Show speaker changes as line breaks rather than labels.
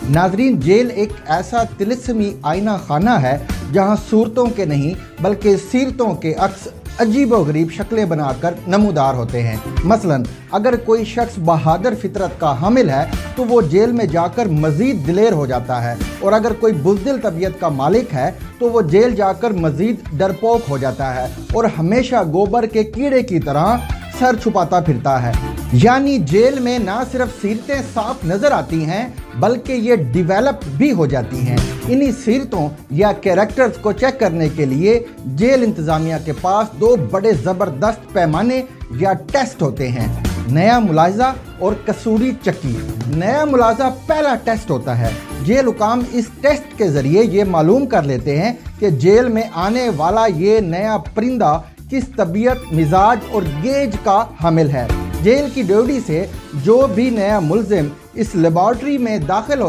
नाजरीन, जेल एक ऐसा तिलिस्मी आईना खाना है जहां सूरतों के नहीं बल्कि सीरतों के अक्स अजीबोगरीब शक्लें बनाकर नमूदार होते हैं। मसलन अगर कोई शख्स बहादुर फितरत का हामिल है तो वो जेल में जाकर मज़ीद दिलेर हो जाता है, और अगर कोई बुज़दिल तबीयत का मालिक है तो वो जेल जाकर मज़ीद डरपोक हो जाता है और हमेशा गोबर के कीड़े की तरह सर छुपाता फिरता है। यानी जेल में ना सिर्फ सीरतें साफ नजर आती हैं बल्कि ये डिवेलप भी हो जाती हैं। इन्हीं सीरतों या कैरेक्टर्स को चेक करने के लिए जेल इंतज़ामिया के पास दो बड़े ज़बरदस्त पैमाने या टेस्ट होते हैं, नया मुलाहिजा और कसूरी चक्की। नया मुलाहिजा पहला टेस्ट होता है। जेल हुकाम इस टेस्ट के ज़रिए ये मालूम कर लेते हैं कि जेल में आने वाला ये नया परिंदा किस तबीयत, मिजाज और गेज का हामिल है। जेल की ड्यूटी से जो भी नया मुल्जिम इस लेबॉर्ट्री में दाखिल हो